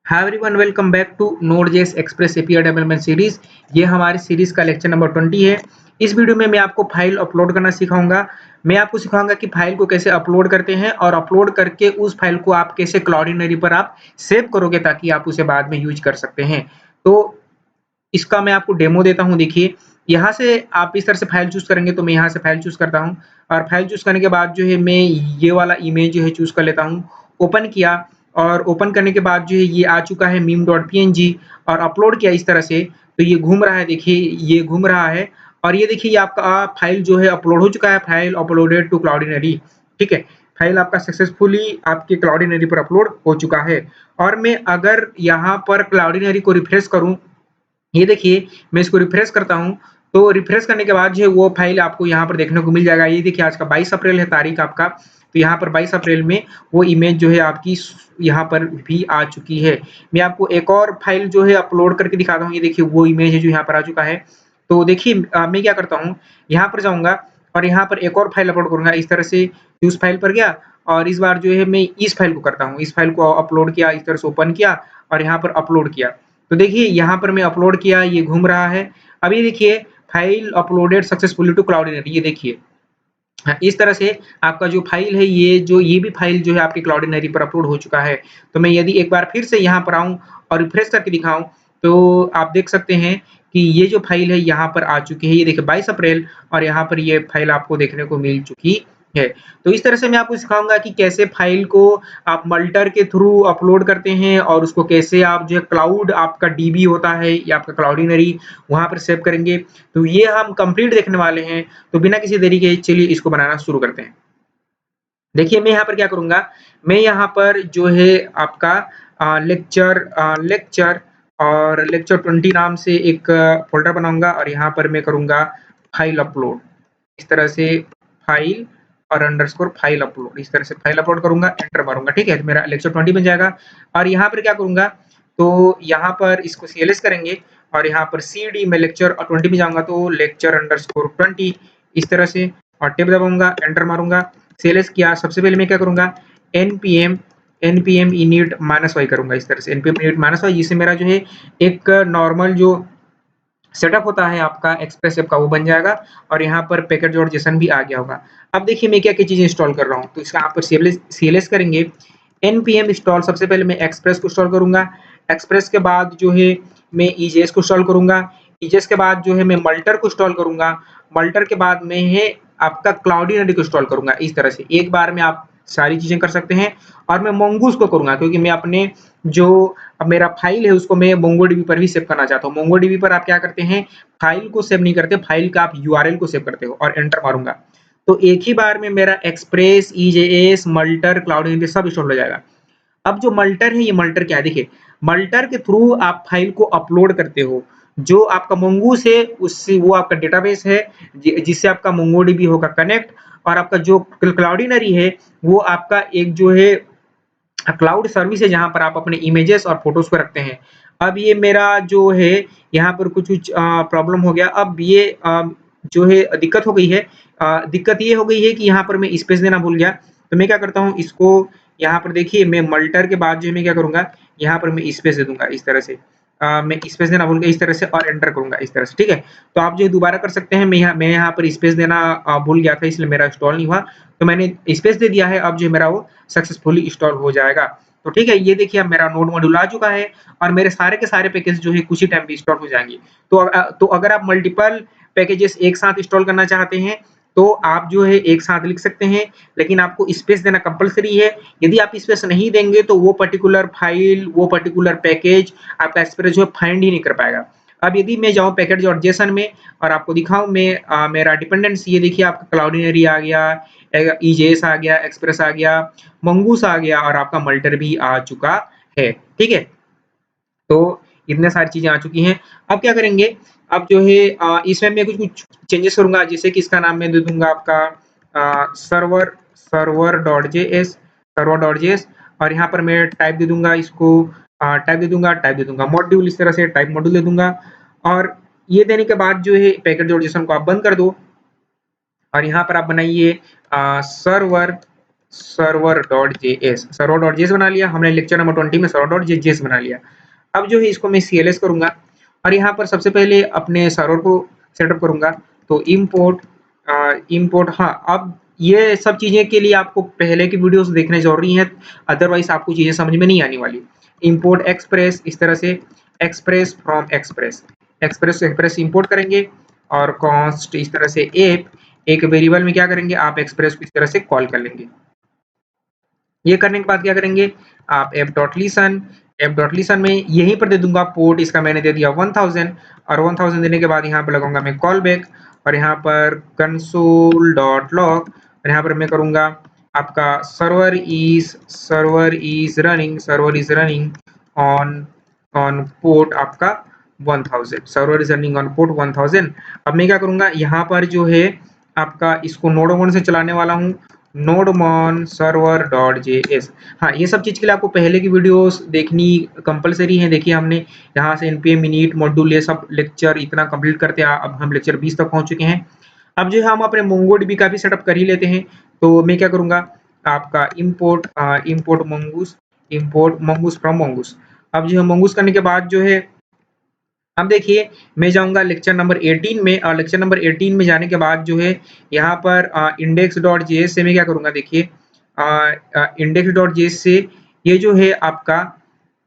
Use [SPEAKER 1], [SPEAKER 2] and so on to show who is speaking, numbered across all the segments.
[SPEAKER 1] Hi everyone, welcome back to Node JS Express API development series. ये हमारी series का lecture number 20 है। इस वीडियो में मैं आपको फाइल अपलोड करना सिखाऊंगा। मैं आपको सिखाऊंगा कि फाइल को कैसे अपलोड करते हैं और अपलोड करके उस फाइल को आप कैसे क्लाउडिनरी पर आप सेव करोगे ताकि आप उसे बाद में यूज कर सकते हैं। तो इसका मैं आपको डेमो देता हूँ। देखिए, यहाँ से आप इस तरह से फाइल चूज़ करेंगे, तो मैं यहाँ से फाइल चूज़ करता हूँ और फाइल चूज़ करने के बाद जो है मैं ये वाला इमेज जो है चूज़ कर लेता हूँ। ओपन किया और ओपन करने के बाद जो है ये आ चुका है meme.png और अपलोड किया इस तरह से, तो ये घूम रहा है। देखिए, ये घूम रहा है और ये देखिए ये आपका फाइल जो है अपलोड हो चुका है। फाइल अपलोडेड टू क्लाउडिनरी, ठीक है। फाइल आपका सक्सेसफुली आपके क्लाउडिनरी पर अपलोड हो चुका है। और मैं अगर यहाँ पर क्लाउडिनरी को रिफ्रेश करूँ, ये देखिए मैं इसको रिफ्रेश करता हूँ, तो रिफ्रेश करने के बाद जो है वो फाइल आपको यहाँ पर देखने को मिल जाएगा। ये देखिए आज का 22 अप्रैल है तारीख आपका, तो यहाँ पर 22 अप्रैल में वो इमेज जो है आपकी यहाँ पर भी आ चुकी है। मैं आपको एक और फाइल जो है अपलोड करके दिखाता हूँ। ये देखिए वो इमेज है जो यहाँ पर आ चुका है। तो देखिए मैं क्या करता हूँ, यहाँ पर जाऊँगा और यहाँ पर एक और फाइल अपलोड करूँगा। इस तरह से उस फाइल पर गया और इस बार जो है मैं इस फाइल को करता हूँ। इस फाइल को अपलोड किया, इस तरह से ओपन किया और यहाँ पर अपलोड किया। तो देखिए यहाँ पर मैं अपलोड किया, ये घूम रहा है। अब ये देखिए फाइल अपलोडेड सक्सेसफुली टू क्लाउडिनरी, ये देखिए। हाँ, इस तरह से आपका जो फाइल है ये भी फाइल जो है आपके क्लाउडिनरी पर अपलोड हो चुका है। तो मैं यदि एक बार फिर से यहाँ पर आऊँ और रिफ्रेश करके दिखाऊँ, तो आप देख सकते हैं कि ये जो फाइल है यहाँ पर आ चुकी है। ये देखिए 22 अप्रैल और यहाँ पर ये फाइल आपको देखने को मिल चुकी है। तो इस तरह से मैं आपको सिखाऊँगा कि कैसे फाइल को आप मल्टर के थ्रू अपलोड करते हैं और उसको कैसे आप जो है क्लाउड आपका डीबी होता है या आपका क्लाउडिनरी वहाँ पर सेव करेंगे। तो ये हम कंप्लीट देखने वाले हैं। तो बिना किसी देरी के चलिए इसको बनाना शुरू करते हैं। देखिए मैं यहाँ पर क्या करूँगा, मैं यहाँ पर जो है आपका लेक्चर और लेक्चर 20 नाम से एक फ़ोल्डर बनाऊँगा और यहाँ पर मैं करूँगा फाइल अपलोड। इस तरह से फाइल और अंडरस्कोर फाइल अपलोड, इस तरह से फाइल अपलोड करूँगा, एंटर मारूँगा, ठीक है? तो मेरा लेक्चर 20 बन जाएगा और यहाँ पर क्या करूँगा, तो यहाँ पर इसको सीएलएस करेंगे और यहाँ पर सीडी में लेक्चर 20 में जाऊँगा तो लेक्चर अंडरस्कोर 20 इस तरह से और टैब दबाऊँगा, एंटर मारूँगा। सीएलएस किया, सबसे पहले मैं क्या करूँगा, npm npm init -y करूँगा इस तरह से npm init -y, जिससे मेरा जो है एक नॉर्मल जो सेटअप होता है आपका एक्सप्रेस ऐप का वो बन जाएगा और यहाँ पर पैकेज और जेसन भी आ गया होगा। अब देखिए मैं क्या-क्या चीज़ें इंस्टॉल कर रहा हूँ, तो इसका यहाँ पर सीएलएस करेंगे, npm इंस्टॉल। सबसे पहले मैं एक्सप्रेस को इंस्टॉल करूँगा, एक्सप्रेस के बाद जो है मैं ईजेएस को इंस्टॉल करूँगा, ईजेएस के बाद जो है मैं मल्टर को इंस्टॉल करूँगा, मल्टर के बाद में है आपका क्लाउडिनरी को इंस्टॉल करूँगा। इस तरह से एक बार में आप सारी चीज़ें कर सकते हैं और मैं मोंगूस को करूँगा क्योंकि मैं अपने जो अब मेरा फाइल है उसको मैं मोंगोडीबी पर भी सेव करना चाहता हूँ। मोंगोडीबी पर आप क्या करते हैं, फाइल को सेव नहीं करते, फाइल का आप यूआरएल को सेव करते हो और एंटर मारूँगा। तो एक ही बार में मेरा एक्सप्रेस, ईजेएस, मल्टर, क्लाउडिनरी सब इंस्टॉल हो जाएगा। अब जो मल्टर है, ये मल्टर क्या है, देखिए मल्टर के थ्रू आप फाइल को अपलोड करते हो। जो आपका मंगूस है उससे वो आपका डेटाबेस है जिससे आपका मोंगोडीबी होगा कनेक्ट और आपका जो क्लाउडिनरी है वो आपका एक जो है क्लाउड सर्विस है जहाँ पर आप अपने इमेजेस और फोटोज को रखते हैं। अब ये मेरा जो है यहाँ पर कुछ-कुछ प्रॉब्लम हो गया। अब ये जो है दिक्कत हो गई है। दिक्कत ये हो गई है कि यहाँ पर मैं स्पेस देना भूल गया। तो मैं क्या करता हूँ, इसको यहाँ पर देखिए मैं मल्टर के बाद जो है मैं क्या करूँगा, यहाँ पर मैं स्पेस दे दूँगा इस तरह से। मैं स्पेस देना भूल गया इस तरह से और एंटर करूँगा इस तरह से, ठीक है? तो आप जो है दोबारा कर सकते हैं। मैं यहाँ पर स्पेस देना भूल गया था इसलिए मेरा इंस्टॉल नहीं हुआ। तो मैंने स्पेस दे दिया है, अब जो है मेरा वो सक्सेसफुली इंस्टॉल हो जाएगा। तो ठीक है, ये देखिए अब मेरा नोड मॉड्यूल आ चुका है और मेरे सारे के सारे पैकेज जो है कुछ ही टाइम पे इंस्टॉल हो जाएँगे। तो अगर आप मल्टीपल पैकेजेस एक साथ इंस्टॉल करना चाहते हैं, तो आप जो है एक साथ लिख सकते हैं, लेकिन आपको स्पेस देना कंपल्सरी है। यदि आप स्पेस नहीं देंगे तो वो पर्टिकुलर फाइल, वो पर्टिकुलर पैकेज आपका एक्सप्रेस जो है फाइंड ही नहीं कर पाएगा। अब यदि मैं जाऊँ पैकेज और जेसन में और आपको दिखाऊँ मैं मेरा डिपेंडेंसी, ये देखिए आपका क्लाउडिनरी आ गया, ईजेएस आ गया, एक्सप्रेस आ गया, मंगूस आ गया और आपका मल्टर भी आ चुका है, ठीक है? तो इतने सारी चीज़ें आ चुकी हैं। अब क्या करेंगे, अब जो है इसमें मैं कुछ-कुछ चेंजेस करूँगा, जैसे कि इसका नाम मैं दे दूँगा आपका सर्वर.js और यहाँ पर मैं टाइप दे दूँगा इसको, टाइप दे दूँगा मॉड्यूल, इस तरह से टाइप मॉड्यूल दे दूँगा और ये देने के बाद जो है पैकेट जोड़ जेसन को आप बंद कर दो और यहाँ पर आप बनाइए सर्वर server.js server.js बना लिया हमने लेक्चर नंबर 20 में server.js बना लिया। अब जो है इसको मैं cls करूँगा और यहाँ पर सबसे पहले अपने सर्वर को सेटअप करूँगा। तो इंपोर्ट हाँ, अब ये सब चीज़ें के लिए आपको पहले की वीडियोस देखने ज़रूरी हैं, अदरवाइज़ आपको चीज़ें समझ में नहीं आने वाली। इंपोर्ट एक्सप्रेस इस तरह से एक्सप्रेस फ्रॉम एक्सप्रेस इंपोर्ट करेंगे और कॉन्स्ट इस तरह से एक वेरिएबल में क्या करेंगे आप एक्सप्रेस को इस तरह से कॉल कर लेंगे। ये करने के बाद क्या करेंगे आप f.listen में यहीं पर दे दूंगा पोर्ट इसका मैंने दे दिया 1000 और 1000 देने के बाद यहाँ पर लगाऊंगा मैं कॉल बैक और यहाँ पर console.log और यहाँ पर मैं करूंगा आपका server is running on port आपका 1000 server is running on port 1000। अब मैं क्या करूंगा यहाँ पर जो है आपका इसको node-mon से चलाने वाला हूँ node-mon server.js। हाँ, ये सब चीज़ के लिए आपको पहले की वीडियोस देखनी कंपलसरी है। देखिए हमने यहाँ से npm init मॉड्यूल ये सब लेक्चर इतना कंप्लीट करते अब हम लेक्चर 20 तक पहुँच चुके हैं। अब जो है हम अपने mongodb का भी सेटअप कर ही लेते हैं। तो मैं क्या करूँगा आपका import mongoose from mongoose। अब जो है mongoose करने के बाद जो है अब देखिए मैं जाऊँगा लेक्चर नंबर 18 में और लेक्चर नंबर 18 में जाने के बाद जो है यहाँ पर index.js से मैं क्या करूँगा देखिए index.js से ये जो है आपका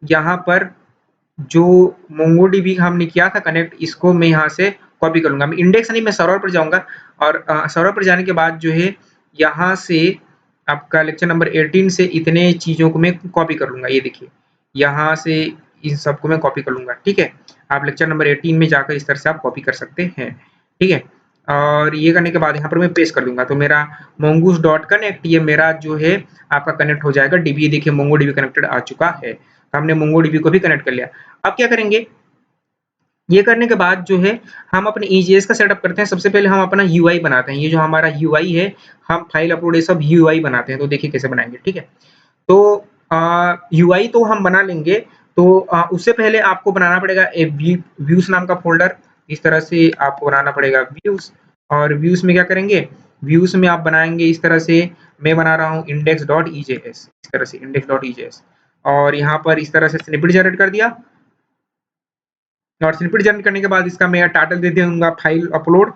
[SPEAKER 1] यहाँ पर जो MongoDB हमने किया था कनेक्ट इसको मैं यहाँ से कॉपी कर लूँगा। मैं इंडेक्स नहीं मैं सर्वर पर जाऊँगा और सर्वर पर जाने के बाद जो है यहाँ से आपका लेक्चर नंबर 18 से इतने चीज़ों को मैं कॉपी कर लूँगा। ये देखिए यहाँ से इन सबको मैं कॉपी कर लूँगा। ठीक है, आप लेक्चर नंबर 18 में जाकर इस तरह से आप कॉपी कर सकते हैं। ठीक है, और ये करने के बाद यहाँ पर मैं पेस्ट कर दूंगा तो मेरा mongoose.connect ये मेरा जो है आपका कनेक्ट हो जाएगा डीबी। देखिए MongoDB कनेक्टेड आ चुका है, तो हमने MongoDB को भी कनेक्ट कर लिया। अब क्या करेंगे ये करने के बाद जो है हम अपने EJS का सेटअप करते हैं। सबसे पहले हम अपना UI बनाते हैं। ये जो हमारा UI है हम फाइल अपलोड ये सब UI बनाते हैं। तो देखिए कैसे बनाएंगे। ठीक है, तो UI तो हम बना लेंगे। तो उससे पहले आपको बनाना पड़ेगा एक व्यूज नाम का फोल्डर। इस तरह से आपको बनाना पड़ेगा व्यूज और व्यूज में क्या करेंगे व्यूज में आप बनाएंगे इस तरह से मैं बना रहा हूँ index.ejs इस तरह से index.ejs और यहाँ पर इस तरह से स्निपेट जनरेट कर दिया और स्निपेट जनरेट करने के बाद इसका मैं टाइटल दे दूंगा फाइल अपलोड।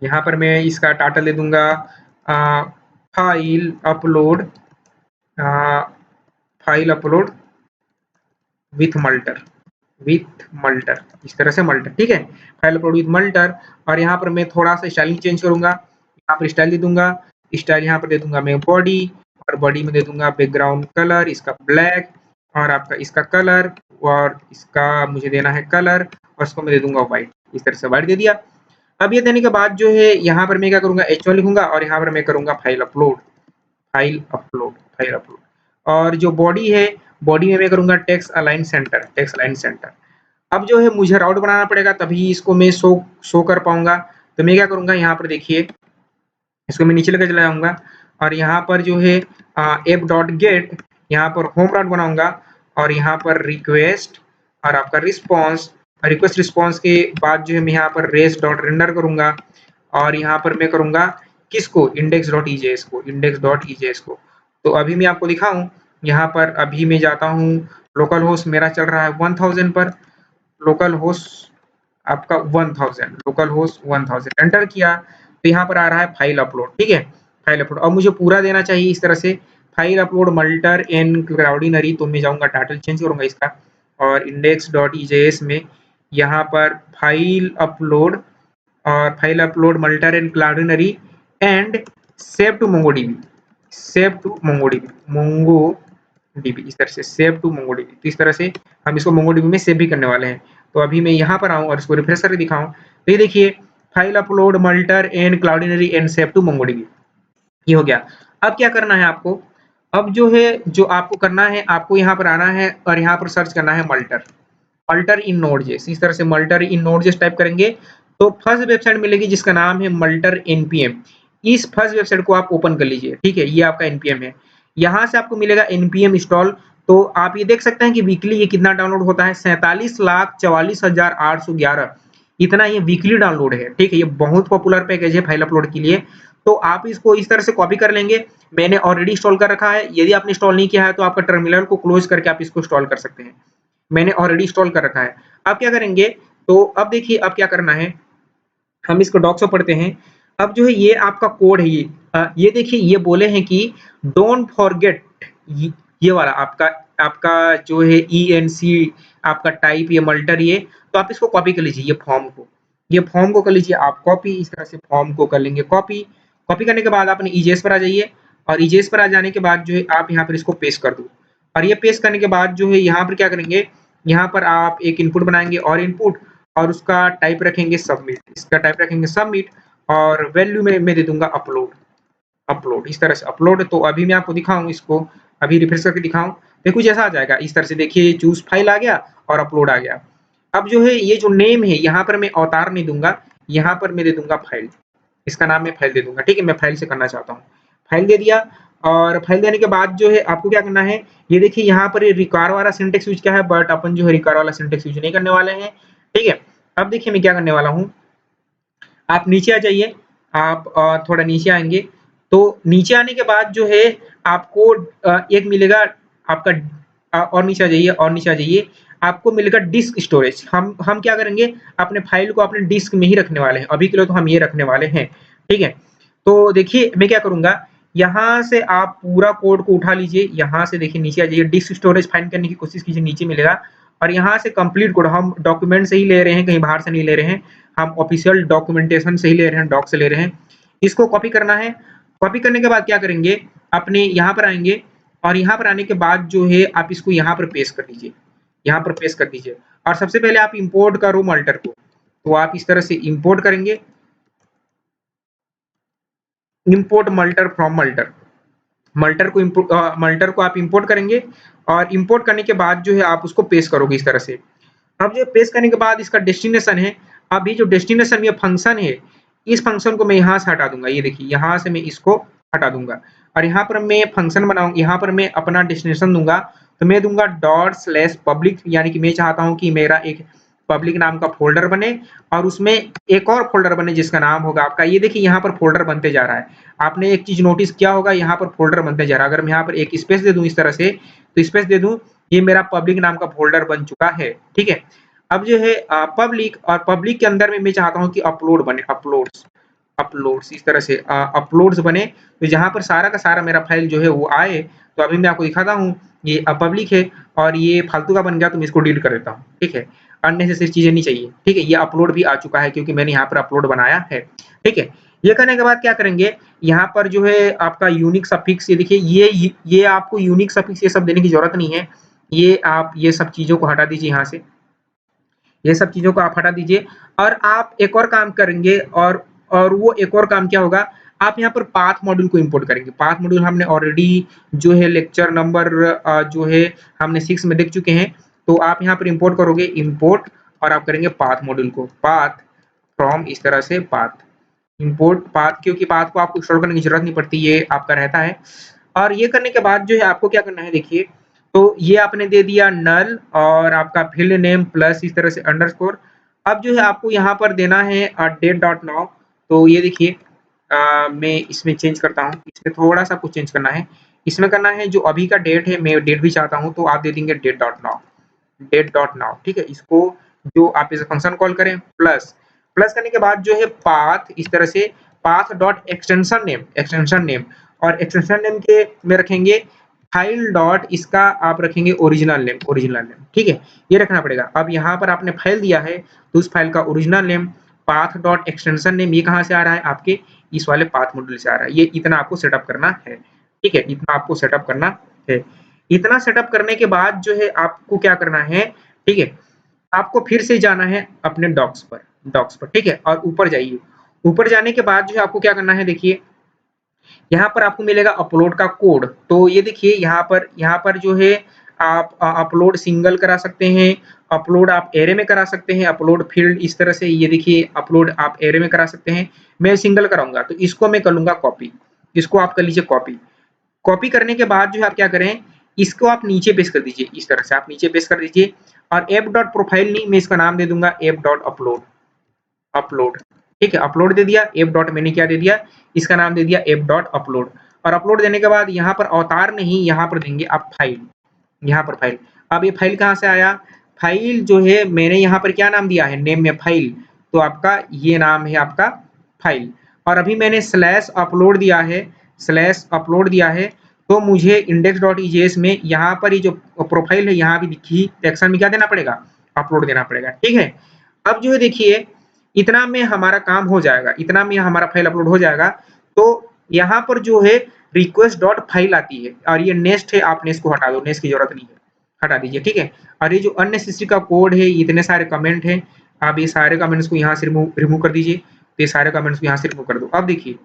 [SPEAKER 1] यहाँ पर मैं इसका टाइटल दे दूंगा फाइल अपलोड विथ मल्टर इस तरह से मल्टर। ठीक है, फाइल अपलोड विथ मल्टर और यहाँ पर मैं थोड़ा सा स्टाइलिंग चेंज करूंगा। यहाँ पर स्टाइल दे दूंगा, स्टाइल यहाँ पर दे दूंगा मैं बॉडी और बॉडी में दे दूंगा बैकग्राउंड कलर इसका ब्लैक और आपका इसका कलर और इसका मुझे देना है कलर और इसको मैं दे दूंगा व्हाइट। इस तरह से व्हाइट दे दिया। अब ये देने के बाद जो है यहाँ पर मैं क्या करूंगा h1 लिखूंगा और यहाँ पर मैं करूंगा फाइल अपलोड और जो बॉडी है बॉडी में मैं करूंगा टेक्स्ट अलाइन सेंटर। अब जो है मुझे राउट बनाना पड़ेगा तभी इसको मैं शो कर पाऊंगा। तो मैं क्या करूंगा यहाँ पर देखिए इसको मैं नीचे लेकर चला जाऊंगा और यहाँ पर जो है app.get यहाँ पर होम राउट बनाऊंगा और यहाँ पर रिक्वेस्ट और आपका रिक्वेस्ट रिस्पॉन्स के बाद जो है मैं यहाँ पर res.render करूंगा और यहाँ पर मैं करूंगा किसको index.ejs को। तो अभी मैं आपको दिखाऊं यहाँ पर अभी मैं जाता हूँ लोकल होस्ट मेरा चल रहा है 1000 पर लोकल होस्ट आपका 1000 एंटर किया तो यहाँ पर आ रहा है फाइल अपलोड। ठीक है, फाइल अपलोड और मुझे पूरा देना चाहिए इस तरह से फाइल अपलोड मल्टर एंड क्लाउडिनरी। तो मैं जाऊंगा टाइटल चेंज करूंगा इसका और index.ejs में यहाँ पर file upload Multer and Cloudinary and save to MongoDB इस तरह से सेव टू MongoDB। तो इस तरह से हम इसको MongoDB में सेव भी करने वाले हैं। तो अभी मैं यहाँ पर आऊँ और इसको रिफ्रेश करके दिखाऊं तो ये देखिए file upload Multer and Cloudinary and save to MongoDB ये हो गया। अब क्या करना है आपको अब जो आपको करना है आपको यहाँ पर आना है और यहाँ पर सर्च करना है मल्टर इन Node.js। इस तरह से मल्टर इन Node.js टाइप करेंगे तो फर्स्ट वेबसाइट मिलेगी जिसका नाम है मल्टर npm। इस फर्स्ट वेबसाइट को आप ओपन कर लीजिए। ठीक है, ये आपका npm है। यहाँ से आपको मिलेगा npm इंस्टॉल। तो आप ये देख सकते हैं कि वीकली ये कितना डाउनलोड होता है 47,44,811 इतना ये वीकली डाउनलोड है। ठीक है, ये बहुत पॉपुलर पैकेज है फाइल अपलोड के लिए। तो आप इसको इस तरह से कॉपी कर लेंगे। मैंने ऑलरेडी इंस्टॉल कर रखा है, यदि आपने इंस्टॉल नहीं किया है तो आपका टर्मिनल को क्लोज करके आप इसको इंस्टॉल कर सकते हैं। मैंने ऑलरेडी इंस्टॉल कर रखा है। अब क्या करेंगे, तो अब देखिए अब क्या करना है, हम इसको डॉक्स में पढ़ते हैं। अब जो है ये आपका कोड है ये देखिए ये बोले हैं कि डोंट फॉरगेट ये वाला आपका आपका जो है ईएनसी आपका टाइप ये मल्टर ये, तो आप इसको कॉपी कर लीजिए ये फॉर्म को। ये फॉर्म को कर लीजिए आप कॉपी, इस तरह से फॉर्म को कर लेंगे कॉपी। कॉपी करने के बाद आपने ईजेएस पर आ जाइए और ईजेएस पर आ जाने के बाद जो है आप यहाँ पर इसको पेस्ट कर दो। और ये पेस्ट करने के बाद जो है यहाँ पर क्या करेंगे, यहाँ पर आप एक इनपुट बनाएंगे और इनपुट और उसका टाइप रखेंगे सबमिट, इसका टाइप रखेंगे सबमिट और वैल्यू में मैं दे दूंगा अपलोड। अपलोड इस तरह से अपलोड, तो अभी मैं आपको दिखाऊं इसको, अभी रिफ्रेश करके दिखाऊं, देखो जैसा आ जाएगा इस तरह से, देखिए चूज फाइल आ गया और अपलोड आ गया। अब जो है ये जो नेम है यहाँ पर मैं अवतार नहीं दूंगा, यहाँ पर मैं दे दूंगा फाइल, इसका नाम मैं फाइल दे दूंगा। ठीक है, मैं फाइल से करना चाहता हूँ, फाइल दे दिया। और फाइल देने के बाद जो है आपको क्या करना है, ये देखिए यहाँ पर ये रिक्वायर वाला सिंटेक्स यूज किया है, बट अपन जो है रिक्वायर वाला सिंटेक्स यूज नहीं करने वाले हैं। ठीक है, अब देखिए मैं क्या करने वाला हूँ, आप नीचे आ जाइए, आप थोड़ा नीचे आएंगे, तो नीचे आने के बाद जो है आपको एक मिलेगा आपका और नीचे आ जाइए और नीचे आ जाइए, आपको मिलेगा डिस्क स्टोरेज। हम क्या करेंगे, अपने फाइल को अपने डिस्क में ही रखने वाले हैं, अभी के लिए तो हम ये रखने वाले हैं। ठीक है, तो देखिए मैं क्या करूंगा, यहाँ से आप पूरा कोड को उठा लीजिए, यहाँ से देखिए नीचे आ जाइए, डिस्क स्टोरेज फाइंड करने की कोशिश कीजिए, नीचे मिलेगा। और यहाँ से कंप्लीट कोड हम डॉक्यूमेंट से ही ले रहे हैं, कहीं बाहर से नहीं ले रहे हैं, हम ऑफिशियल डॉक्यूमेंटेशन से ही ले रहे हैं, डॉक से ले रहे हैं। इसको कॉपी करना है। कॉपी करने के बाद क्या करेंगे, अपने यहाँ पर आएंगे और यहाँ पर आने के बाद जो है आप इसको यहाँ पर पेस्ट कर दीजिए, यहाँ पर पेस्ट कर दीजिए। और सबसे पहले आप इंपोर्ट करो मल्टर को, तो आप इस तरह से इंपोर्ट करेंगे, इंपोर्ट मल्टर फ्रॉम मल्टर, मल्टर को आप इंपोर्ट करेंगे और इंपोर्ट करने के बाद जो है आप उसको पेस्ट करोगे इस तरह से। अब जो पेस्ट करने के बाद इसका डेस्टिनेशन है, अभी जो डेस्टिनेशन ये फंक्शन है, इस फंक्शन को मैं यहाँ से हटा दूंगा, ये देखिए यहाँ से मैं इसको हटा दूंगा और यहाँ पर मैं फंक्शन बनाऊंगा, यहाँ पर मैं अपना डेस्टिनेशन दूंगा, तो मैं दूंगा डॉट स्लैश पब्लिक, यानी कि मैं चाहता हूँ कि मेरा एक पब्लिक नाम का फोल्डर बने और उसमें एक और फोल्डर बने जिसका नाम होगा आपका, ये देखिए यहाँ पर फोल्डर बनते जा रहा है। आपने एक चीज नोटिस किया होगा, यहाँ पर फोल्डर बनते जा रहा है। अगर मैं यहाँ पर एक स्पेस दे दूं इस तरह से, तो स्पेस दे दूं, ये मेरा पब्लिक नाम का फोल्डर बन चुका है। ठीक है, अब जो है पब्लिक, और पब्लिक के अंदर में मैं चाहता हूँ कि अपलोड बने, अपलोड्स, अपलोड्स इस तरह से अपलोड्स बने, तो जहाँ पर सारा का सारा मेरा फाइल जो है वो आए। तो अभी मैं आपको दिखाता हूँ, ये पब्लिक है और ये फालतू का बन गया, तो मैं इसको डिलीट कर देता हूँ। ठीक है, अननेसेसरी चीजें नहीं चाहिए। ठीक है, ये अपलोड भी आ चुका है क्योंकि मैंने यहाँ पर अपलोड बनाया है। ठीक है, ये करने के बाद क्या करेंगे, यहाँ पर जो है आपका यूनिक सफिक्स, ये देखिए ये आपको यूनिक सफिक्स ये सब देने की जरूरत नहीं है, ये आप ये सब चीजों को हटा दीजिए यहाँ से, ये सब चीजों को आप हटा दीजिए। और आप एक और काम करेंगे, और वो एक और काम क्या होगा, आप यहाँ पर पाथ मॉड्यूल को इंपोर्ट करेंगे। पाथ मॉड्यूल हमने ऑलरेडी जो है लेक्चर नंबर जो है हमने 6 में देख चुके हैं, तो आप यहाँ पर इंपोर्ट करोगे, इंपोर्ट, और आप करेंगे पाथ मॉड्यूल को, पाथ फ्रॉम इस तरह से पाथ, इंपोर्ट पाथ, क्योंकि पाथ को आपको इंस्टॉल करने की जरूरत नहीं पड़ती, ये आपका रहता है। और ये करने के बाद जो है आपको क्या करना है, देखिए तो ये आपने दे दिया नल और आपका फील्ड नेम प्लस इस तरह से अंडरस्कोर। अब जो है आपको यहाँ पर देना है डेट डॉट नाउ, तो ये देखिए मैं इसमें चेंज करता हूँ, इसमें थोड़ा सा कुछ चेंज करना है, इसमें करना है जो अभी का डेट है, मैं डेट भी चाहता हूँ, तो आप दे देंगे date dot now, date dot now. ठीक है, इसको जो आप इस फंक्शन कॉल करें प्लस, प्लस करने के बाद जो है पाथ इस तरह से, path dot extension name, extension name, और एक्सटेंशन नेम के में रखेंगे फाइल डॉट, इसका आप रखेंगे ओरिजिनल नेम, ओरिजिनल नेम। ठीक है, ये रखना पड़ेगा। अब यहाँ पर आपने फाइल दिया है तो उस फाइल का original name, path dot extension name, ये कहाँ से आ रहा है, आपके इस वाले पाथ मॉड्यूल से आ रहा है। ये इतना आपको सेटअप करना है। ठीक है, इतना आपको सेटअप करना है। इतना सेटअप करने के बाद जो है आपको क्या करना है, ठीक है, आपको फिर से जाना है अपने डॉक्स पर, डॉक्स पर। ठीक है, और ऊपर जाइए, ऊपर जाने के बाद जो है आपको क्या करना है, देखिए यहाँ पर आपको मिलेगा अपलोड का कोड। तो ये देखिए यहाँ पर जो है आप अपलोड सिंगल करा सकते हैं, अपलोड आप एरे में करा सकते हैं, अपलोड फील्ड इस तरह से, ये देखिए अपलोड आप एरे में करा सकते हैं। मैं सिंगल कराऊंगा तो इसको मैं कर लूंगा कॉपी, इसको आप कर लीजिए कॉपी। कॉपी करने के बाद जो है आप क्या करें, इसको आप नीचे पेस्ट कर दीजिए, इस तरह से आप नीचे पेस्ट कर दीजिए। और एप डॉट प्रोफाइल नहीं, मैं इसका नाम दे दूंगा एप डॉट अपलोड, अपलोड। ठीक है, अपलोड दे दिया, ऐप डॉट मैंने क्या दे दिया, इसका नाम दे दिया ऐप डॉट अपलोड। और अपलोड देने के बाद यहाँ पर अवतार नहीं, यहाँ पर देंगे आप फाइल, यहाँ पर फाइल। अब ये फाइल कहाँ से आया, फाइल जो है मैंने यहाँ पर क्या नाम दिया है, नेम में फाइल, तो आपका ये नाम है आपका फाइल। और अभी मैंने स्लैश अपलोड दिया है, स्लैश अपलोड दिया है, तो मुझे index.ejs में यहाँ पर ये जो प्रोफाइल है यहाँ भी दिखी सेक्शन में क्या देना पड़ेगा, अपलोड देना पड़ेगा। ठीक है, अब जो है देखिए इतना में हमारा काम हो जाएगा, इतना में हमारा फाइल अपलोड हो जाएगा। तो यहाँ पर जो है रिक्वेस्ट डॉट फाइल आती है और ये नेक्स्ट है, आपने इसको हटा दो, नेक्स्ट की जरूरत नहीं है, हटा दीजिए। ठीक है, और ये जो अननेसेसरी का कोड है, इतने सारे कमेंट हैं, आप ये सारे कमेंट्स को यहाँ से रिमूव कर दीजिए। तो ये सारे कमेंट्स को यहाँ से रिमूव कर दो। अब देखिए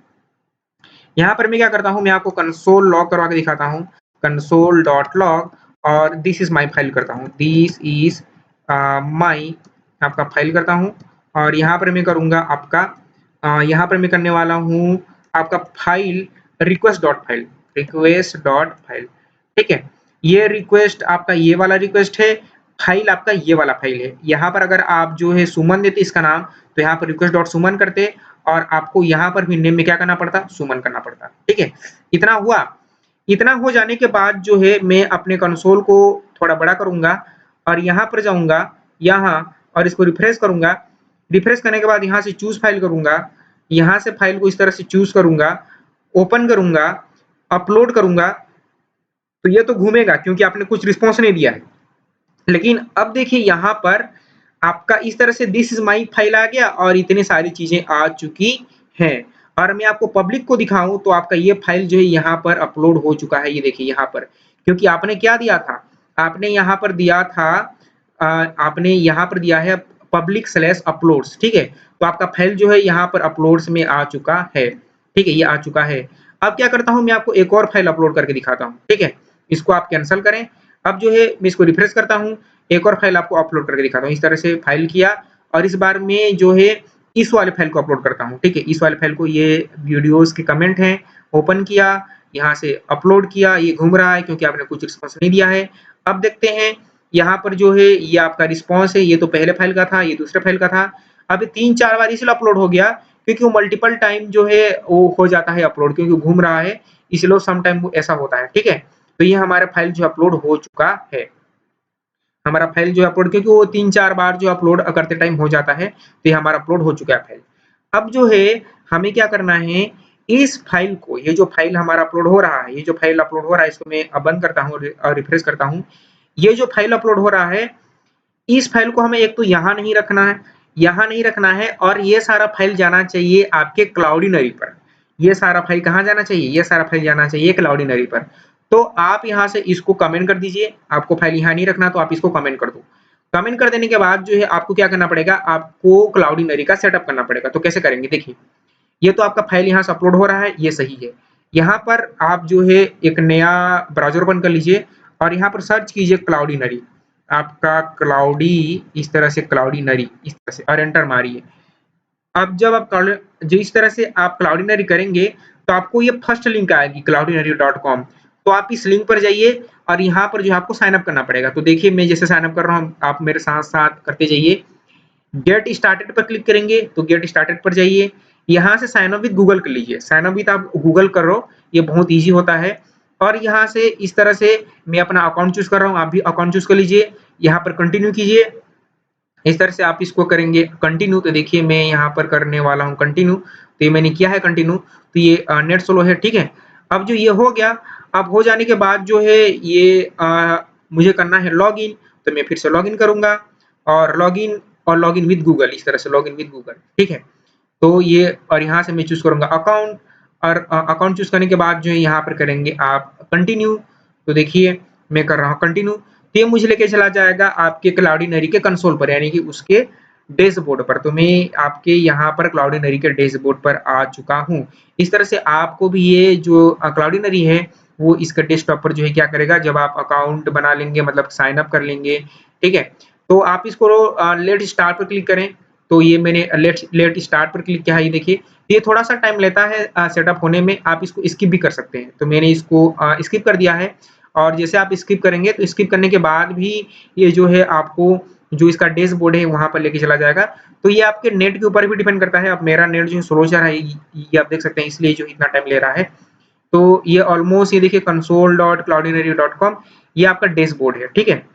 [SPEAKER 1] यहाँ पर मैं क्या करता हूँ, मैं आपको कंसोल लॉग करवा के दिखाता हूँ, कंसोल डॉट लॉग, और दिस इज माई फाइल करता हूँ, दिस इज माई आपका फाइल करता हूँ। और यहाँ पर मैं करूँगा आपका यहाँ पर मैं करने वाला हूँ आपका file request dot file, request dot file. ठीक है, ये रिक्वेस्ट आपका ये वाला रिक्वेस्ट है, फाइल आपका ये वाला फाइल है। यहाँ पर अगर आप जो है सुमन देते इसका नाम, तो यहाँ पर रिक्वेस्ट डॉट सुमन करते और आपको यहाँ पर भी नेम में क्या करना पड़ता, सुमन करना पड़ता। ठीक है, इतना हुआ। इतना हो जाने के बाद जो है मैं अपने कंसोल को थोड़ा बड़ा करूंगा और यहाँ पर जाऊंगा यहाँ और इसको रिफ्रेश करूंगा। रिफ्रेश करने के बाद यहाँ से चूज फाइल करूंगा, यहाँ से फाइल को इस तरह से चूज करूंगा, ओपन करूंगा, अपलोड करूंगा, तो ये तो घूमेगा क्योंकि आपने कुछ रिस्पॉन्स नहीं दिया है। लेकिन अब देखिए यहाँ पर आपका इस तरह से दिस इज माई फाइल आ गया और इतनी सारी चीजें आ चुकी हैं। और मैं आपको पब्लिक को दिखाऊं तो आपका ये फाइल जो है यहाँ पर अपलोड हो चुका है, ये देखिए यहाँ पर, क्योंकि आपने क्या दिया था, आपने यहाँ पर दिया था आपने यहाँ पर दिया है पब्लिक स्लैश अपलोड्स। ठीक है, तो आपका फाइल जो है यहाँ पर अपलोड्स में आ चुका है। ठीक है, ये आ चुका है। अब क्या करता हूँ, मैं आपको एक और फाइल अपलोड करके दिखाता हूँ। ठीक है, इसको आप कैंसिल करें। अब जो है मैं इसको रिफ्रेश करता हूँ, एक और फाइल आपको अपलोड करके दिखाता हूँ। इस तरह से फाइल किया और इस बार में जो है इस वाले फाइल को अपलोड करता हूँ। ठीक है, इस वाले फाइल को, ये वीडियोस के कमेंट हैं, ओपन किया, यहाँ से अपलोड किया, ये घूम रहा है क्योंकि आपने कुछ रिस्पॉन्स नहीं दिया है। अब देखते हैं यहाँ पर जो है ये आपका रिस्पॉन्स है, ये तो पहले फाइल का था, ये दूसरे फाइल का था। अब 3-4 बार इसलिए अपलोड हो गया क्योंकि वो मल्टीपल टाइम जो है वो हो जाता है अपलोड, क्योंकि घूम रहा है, इसलिए सम टाइम ऐसा होता है। ठीक है, तो ये हमारा फाइल जो अपलोड हो चुका है, हमारा फाइल जो अपलोड, क्योंकि वो 3-4 बार जो अपलोड करते टाइम हो जाता है, तो ये हमारा अपलोड हो चुका है फाइल। अब जो है हमें क्या करना है, इस फाइल को, ये जो फाइल हमारा अपलोड हो रहा है, ये जो फाइल अपलोड हो रहा है, इसको मैं बंद करता हूँ और रिफ्रेश करता हूँ। ये जो फाइल अपलोड हो रहा है, इस फाइल को हमें एक तो यहाँ नहीं रखना है, यहाँ नहीं रखना है, और ये सारा फाइल जाना चाहिए आपके क्लाउडिनरी पर। ये सारा फाइल कहाँ जाना चाहिए, ये सारा फाइल जाना चाहिए क्लाउडिनरी पर। तो आप यहाँ से इसको कमेंट कर दीजिए, आपको फाइल यहाँ नहीं रखना तो आप इसको कमेंट कर दो। कमेंट कर देने के बाद जो है आपको क्या करना पड़ेगा, आपको क्लाउडिनरी का सेटअप करना पड़ेगा। तो कैसे करेंगे, देखिए ये तो आपका फाइल यहाँ से अपलोड हो रहा है, ये सही है। यहाँ पर आप जो है एक नया ब्राउजर ओपन कर लीजिए और यहाँ पर सर्च कीजिए क्लाउडिनरी, आपका क्लाउडी, इस तरह से क्लाउडिनरी, इस तरह से, और एंटर मारिए। अब जब आप जो इस तरह से आप क्लाउडिनरी करेंगे तो आपको ये फर्स्ट लिंक आएगी cloudinary.com। तो आप इस लिंक पर जाइए और यहाँ पर जो है आपको साइन अप करना पड़ेगा। तो देखिए मैं जैसे साइन अप कर रहा हूँ, आप मेरे साथ साथ करते जाइए। गेट स्टार्टेड पर क्लिक करेंगे तो गेट स्टार्टेड पर जाइए, यहाँ से साइन अप विद गूगल कर लीजिए। साइन अप विद आप गूगल करो, ये बहुत ईजी होता है। और यहाँ से इस तरह से मैं अपना अकाउंट चूज कर रहा हूँ, आप भी अकाउंट चूज कर लीजिए, यहाँ पर कंटिन्यू कीजिए। इस तरह से आप इसको करेंगे कंटिन्यू। तो देखिए मैं यहाँ पर करने वाला हूँ कंटिन्यू, तो ये मैंने किया है कंटिन्यू, तो ये नेट स्लो है। ठीक है, अब जो ये हो गया, अब हो जाने के बाद जो है ये मुझे करना है लॉगिन, तो मैं फिर से लॉगिन करूंगा और लॉगिन विद गूगल, इस तरह से लॉगिन विद गूगल। ठीक है, तो ये, और यहाँ से मैं चूज करूंगा अकाउंट, और अकाउंट चूज करने के बाद जो है यहाँ पर करेंगे आप कंटिन्यू। तो देखिए मैं कर रहा हूँ कंटिन्यू, तो ये मुझे लेके चला जाएगा आपके क्लाउडिनरी के कंसोल पर, यानी कि उसके डैशबोर्ड पर। तो मैं आपके यहाँ पर क्लाउडिनरी के डैशबोर्ड पर आ चुका हूँ। इस तरह से आपको भी ये जो क्लाउडिनरी है वो इसका डेस्कटॉप पर जो है क्या करेगा, जब आप अकाउंट बना लेंगे, मतलब साइन अप कर लेंगे। ठीक है, तो आप इसको लेट स्टार्ट पर क्लिक करें। तो ये मैंने लेट स्टार्ट पर क्लिक किया है, ये देखिए ये थोड़ा सा टाइम लेता है सेटअप होने में, आप इसको स्किप भी कर सकते हैं। तो मैंने इसको स्किप कर दिया है, और जैसे आप स्किप करेंगे तो स्किप करने के बाद भी ये जो है आपको जो इसका डैशबोर्ड है वहाँ पर लेके चला जाएगा। तो ये आपके नेट के ऊपर भी डिपेंड करता है। अब मेरा नेट जो स्लो चल रहा है, ये आप देख सकते हैं, इसलिए जो इतना टाइम ले रहा है। तो ये ऑलमोस्ट ये देखिए console.cloudinary.com ये आपका डैशबोर्ड है, ठीक है?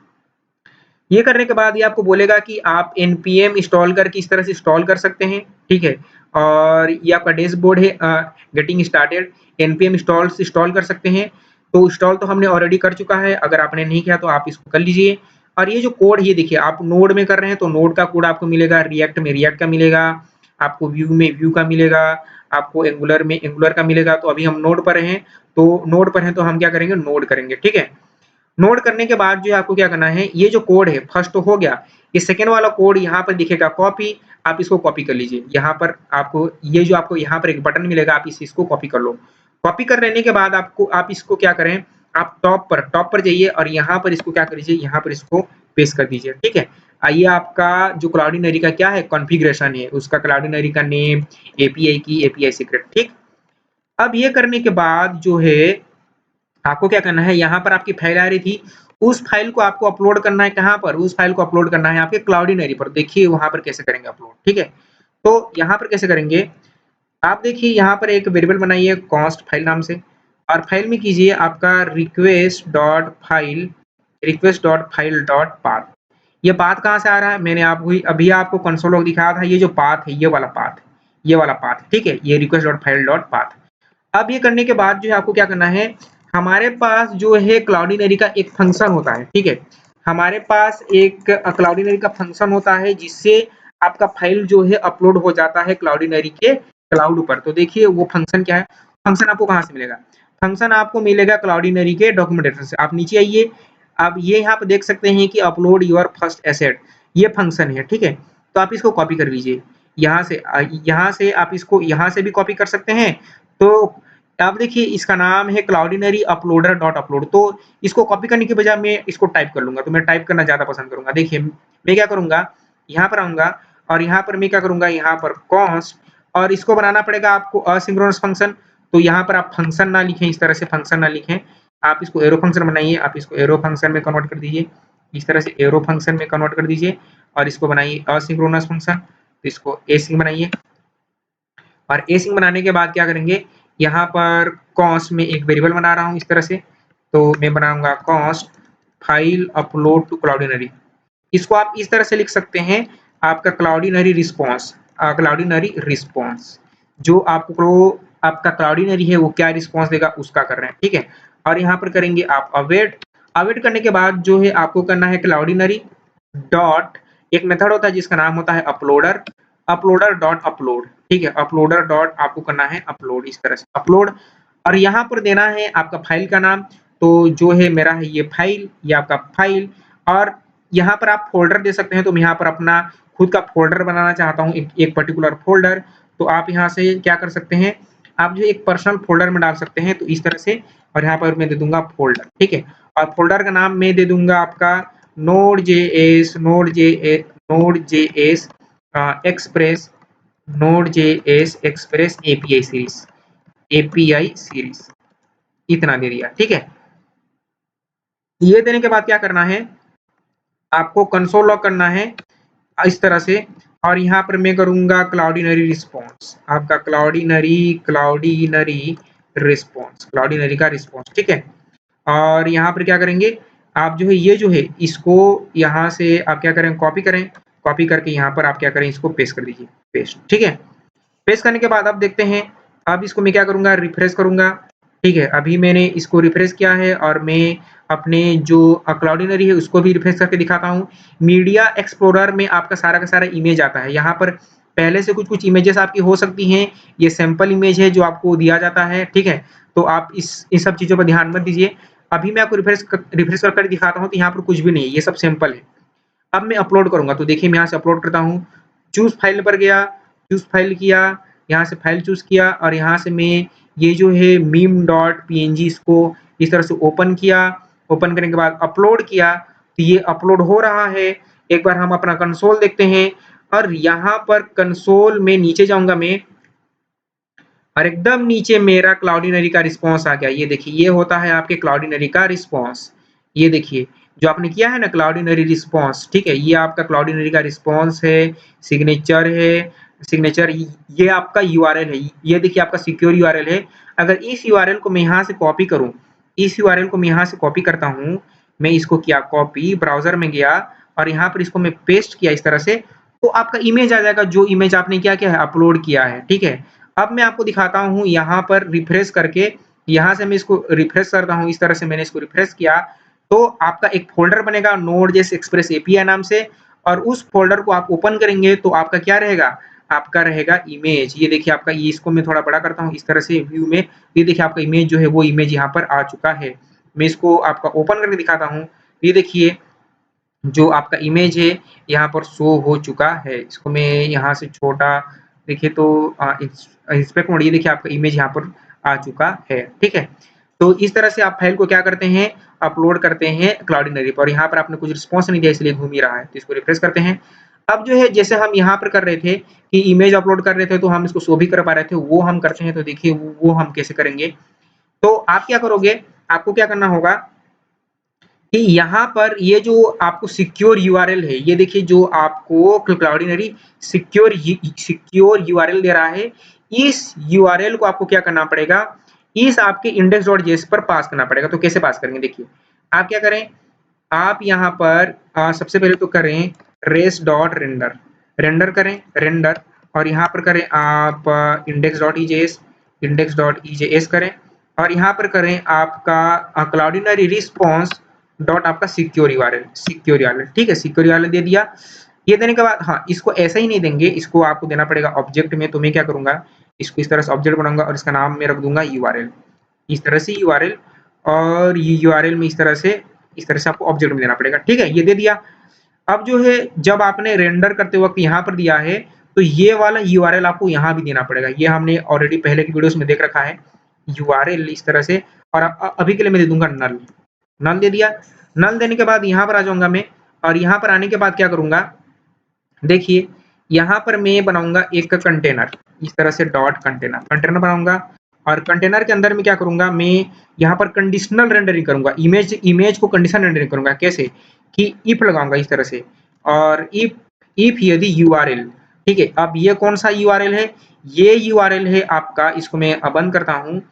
[SPEAKER 1] ये करने के बाद ये आपको बोलेगा कि आप npm इंस्टॉल करके इस तरह से इंस्टॉल कर सकते हैं, ठीक है? और ये आपका डैशबोर्ड है गेटिंग स्टार्टेड npm इंस्टॉल से इंस्टॉल कर सकते हैं। तो इंस्टॉल तो हमने ऑलरेडी कर चुका है, अगर आपने नहीं किया तो आप इसको कर लीजिए। और ये जो कोड ये देखिए आप नोड में कर रहे हैं तो नोड का कोड आपको मिलेगा, रिएक्ट में रिएक्ट का मिलेगा, आपको व्यू में व्यू का मिलेगा, आपको एंगुलर में एंगुलर का मिलेगा। तो अभी हम नोड पर हैं, तो नोड पर हैं तो हम क्या करेंगे, नोड करेंगे, ठीक है? नोट करने के बाद जो है आपको क्या करना है, ये जो कोड है फर्स्ट तो हो गया, ये सेकंड वाला कोड यहाँ पर दिखेगा कॉपी, आप इसको कॉपी कर लीजिए। यहाँ पर आपको ये जो आपको यहाँ पर एक बटन मिलेगा, आप इसको कॉपी कर लो। कॉपी कर लेने के बाद आपको आप इसको क्या करें, आप टॉप पर जाइए और यहाँ पर इसको क्या कर लीजिए, यहाँ पर इसको पेस्ट कर दीजिए, ठीक है? आइए आपका जो क्लाउडिनरी का क्या है कॉन्फ़िगरेशन है, उसका क्लाउडिनरी का नेम, एपीआई की, एपीआई सीक्रेट, ठीक? अब ये करने के बाद जो है आपको क्या करना है, यहाँ पर आपकी फाइल आ रही थी, उस फाइल को आपको अपलोड करना है कहाँ पर? उस फाइल को अपलोड करना है आपके क्लाउडिनरी पर। देखिए वहाँ पर कैसे करेंगे अपलोड, ठीक है? तो यहाँ पर कैसे करेंगे, आप देखिए यहाँ पर एक वेरिएबल बनाइए कॉस्ट फाइल नाम से और फाइल में कीजिए आपका request.file.path। ये पाथ कहाँ से आ रहा है? मैंने आपको अभी आपको कंसोल लॉग दिखाया था, ये जो पाथ है, ये वाला पाथ, ठीक है? ये request.file.path। अब ये करने के बाद जो है आपको क्या करना है, हमारे पास जो है क्लाउडिनरी का एक फंक्शन होता है, ठीक है? हमारे पास एक क्लाउडिनरी का फंक्शन होता है जिससे आपका फाइल जो है अपलोड हो जाता है क्लाउडिनरी के क्लाउड पर। तो देखिए वो फंक्शन क्या है, फंक्शन आपको कहाँ से मिलेगा? फंक्शन आपको मिलेगा क्लाउडिनरी के डॉक्यूमेंटेशन से। आप नीचे आइए, आप ये यहाँ पे देख सकते हैं कि अपलोड योर फर्स्ट एसेट, ये फंक्शन है, ठीक है? तो आप इसको कॉपी कर लीजिए यहाँ से आप इसको यहाँ से भी कॉपी कर सकते हैं। तो अब देखिए इसका नाम है क्लाउडिनरी अपलोडर डॉट अपलोड। तो इसको कॉपी करने के बजाय मैं इसको टाइप कर लूंगा, तो मैं टाइप करना ज्यादा पसंद करूंगा। देखिए मैं क्या करूंगा, यहाँ पर आऊंगा और यहाँ पर मैं क्या करूंगा, यहाँ पर कॉन्स्ट, और इसको बनाना पड़ेगा आपको असिंक्रोनस फंक्शन। तो यहाँ पर आप फंक्शन ना लिखें, इस तरह से फंक्शन ना लिखें, आप इसको एरो फंक्शन बनाइए, आप इसको एरो फंक्शन में कन्वर्ट कर दीजिए, इस तरह से एरो फंक्शन में कन्वर्ट कर दीजिए और इसको बनाइए असिंक्रोनस फंक्शन। तो इसको एसिंक बनाइए और एसिंक बनाने के बाद क्या करेंगे, यहाँ पर कॉस्ट में एक वेरिएबल बना रहा हूँ इस तरह से। तो मैं बनाऊंगा कॉस्ट फाइल अपलोड टू क्लाउडिनरी। इसको आप इस तरह से लिख सकते हैं, आपका क्लाउडिनरी रिस्पॉन्स जो आपको आपका क्लाउडिनरी है वो क्या रिस्पॉन्स देगा उसका कर रहे हैं, ठीक है? और यहाँ पर करेंगे आप अवेट। अवेट करने के बाद जो है आपको करना है क्लाउडिनरी डॉट, एक मेथड होता है जिसका नाम होता है अपलोडर डॉट अपलोड, ठीक है? अपलोडर डॉट आपको करना है अपलोड, इस तरह से अपलोड। और यहाँ पर देना है आपका फाइल का नाम, तो जो है मेरा है ये फाइल, ये आपका फाइल। और यहाँ पर आप फोल्डर दे सकते हैं, तो मैं यहाँ पर अपना खुद का फोल्डर बनाना चाहता हूँ, एक पर्टिकुलर फोल्डर। तो आप यहाँ से क्या कर सकते हैं, आप जो एक पर्सनल फोल्डर में डाल सकते हैं, तो इस तरह से। और यहाँ पर मैं दे दूंगा फोल्डर, ठीक है? और फोल्डर का नाम मैं दे दूंगा आपका Node.js एक्सप्रेस एपीआई सीरीज, इतना दे दिया, ठीक है? ये देने के बाद क्या करना है, आपको कंसोल लॉग करना है इस तरह से। और यहाँ पर मैं करूंगा क्लाउडिनरी रिस्पॉन्स, आपका क्लाउडिनरी का रिस्पॉन्स, ठीक है? और यहाँ पर क्या करेंगे, आप जो है ये जो है इसको यहाँ से आप क्या करें, कॉपी करें, कॉपी करके यहाँ पर आप क्या करें, इसको पेस्ट कर दीजिए, पेस्ट, ठीक है? पेस्ट करने के बाद आप देखते हैं, अब इसको मैं क्या करूंगा, रिफ्रेश करूंगा, ठीक है? अभी मैंने इसको रिफ्रेश किया है और मैं अपने जो क्लाउडिनरी है उसको भी रिफ्रेश करके दिखाता हूँ। मीडिया एक्सप्लोरर में आपका सारा का सारा इमेज आता है, यहाँ पर पहले से कुछ इमेजेस आपकी हो सकती हैं, ये सैंपल इमेज है जो आपको दिया जाता है, ठीक है? तो आप इन सब चीजों पर ध्यान मत दीजिए। अभी मैं आपको रिफ्रेश कर दिखाता हूँ, तो यहाँ पर कुछ भी नहीं है, ये सब सैंपल है। अब मैं अपलोड करूंगा, तो देखिए मैं यहाँ से अपलोड करता हूँ, चूज फाइल पर गया, चूज फाइल किया, यहाँ से फाइल चूज किया और यहाँ से मैं ये जो है meme.png इसको इस तरह से ओपन किया। ओपन करने के बाद अपलोड किया, तो ये अपलोड हो रहा है। एक बार हम अपना कंसोल देखते हैं और यहाँ पर कंसोल में नीचे जाऊंगा मैं और एकदम नीचे मेरा क्लाउडिनरी का रिस्पॉन्स आ गया। ये देखिए ये होता है आपके क्लाउडिनरी का रिस्पॉन्स, ये देखिए जो आपने किया है ना क्लाउडिनरी रिस्पॉन्स, ठीक है? ये आपका क्लाउडिनरी का रिस्पॉन्स है, सिग्नेचर ये आपका यूआरएल है। ये देखिए आपका सिक्योर यूआरएल है। अगर इस यूआरएल को मैं यहाँ से कॉपी करूँ, इस यूआरएल को मैं यहाँ से कॉपी करता हूँ, मैं इसको किया कॉपी, ब्राउज़र में गया और यहाँ पर इसको मैं पेस्ट किया इस तरह से, तो आपका इमेज आ जाएगा जो इमेज आपने क्या किया है अपलोड किया है, ठीक है? अब मैं आपको दिखाता हूँ यहाँ पर रिफ्रेश करके, यहाँ से मैं इसको रिफ्रेश करता हूँ, इस तरह से मैंने इसको रिफ्रेश किया, तो आपका एक फ़ोल्डर बनेगा Node.js Express API नाम से और उस फ़ोल्डर को आप ओपन करेंगे तो आपका क्या रहेगा? आपका रहेगा इमेज। ये देखिए आपका ये इसको मैं थोड़ा बड़ा करता हूँ इस तरह से व्यू में, ये देखिए आपका इमेज जो है वो इमेज यहाँ पर आ चुका है। मैं इसको आपका ओपन करके दिखाता हूँ। ये देखिए जो आपका इमेज है यहाँ पर शो हो चुका है। इसको मैं यहाँ से छोटा देखिए तो इंस्पेक्ट मोड, ये देखिए आपका इमेज यहाँ पर आ चुका है, ठीक है? तो इस तरह से आप फाइल को क्या करते हैं अपलोड करते हैं क्लाउडिनरी पर और यहाँ पर आपने कुछ रिस्पॉन्स नहीं दिया इसलिए घूम ही रहा है, तो इसको रिफ्रेश करते हैं। अब जो है जैसे हम यहाँ पर कर रहे थे कि इमेज अपलोड कर रहे थे तो हम इसको शो भी कर पा रहे थे, वो हम करते हैं तो देखिए वो हम कैसे करेंगे। तो आप क्या करोगे, आपको क्या करना होगा कि यहाँ पर ये जो आपको सिक्योर यूआरएल है, ये देखिए जो आपको क्लाउडिनरी सिक्योर यूआरएल दे रहा है, इस यूआरएल को आपको क्या करना पड़ेगा, इस आपके index.js पर पास करना पड़ेगा। तो कैसे पास करेंगे देखिए, आप क्या करें, आप यहाँ पर सबसे पहले तो करें res.render, रेंडर करें रेंडर और यहाँ पर करें आप index.ejs करें और यहाँ पर करें आपका क्लाउडिनरी रिस्पॉन्स डॉट आपका सिक्योर यूआरएल, ठीक है? सिक्योर यूआरएल दे दिया। ये देने के बाद हाँ, इसको ऐसा ही नहीं देंगे, इसको आपको देना पड़ेगा ऑब्जेक्ट में। तो मैं क्या करूँगा, इसको इस तरह से ऑब्जेक्ट बनाऊँगा और इसका नाम मैं रख दूँगा यूआरएल। इस तरह से यूआरएल और ये यूआरएल में इस तरह से आपको ऑब्जेक्ट में देना पड़ेगा, ठीक है? ये दे दिया। अब जो है जब आपने रेंडर करते वक़्त यहाँ पर दिया है, तो ये वाला यूआरएल आपको यहाँ भी देना पड़ेगा। ये हमने ऑलरेडी पहले की वीडियोज़ में देख रखा है। यूआरएल इस तरह से और अभी के लिए मैं दे दूँगा नल। नल दे दिया। नल देने के बाद यहाँ पर आ जाऊँगा मैं और यहाँ पर आने के बाद क्या करूँगा, देखिए यहाँ पर मैं बनाऊँगा एक कंटेनर, इस तरह से डॉट कंटेनर बनाऊँगा और कंटेनर के अंदर मैं क्या करूँगा, मैं यहाँ पर कंडीशनल रेंडरिंग करूँगा। इमेज को कंडीशनल रेंडरिंग करूँगा। कैसे? कि इफ लगाऊँगा इस तरह से और इफ यदि यूआरएल, ठीक है? अब ये कौन-सा यूआरएल है? ये यूआरएल है आपका, इसको मैं बंद करता हूँ।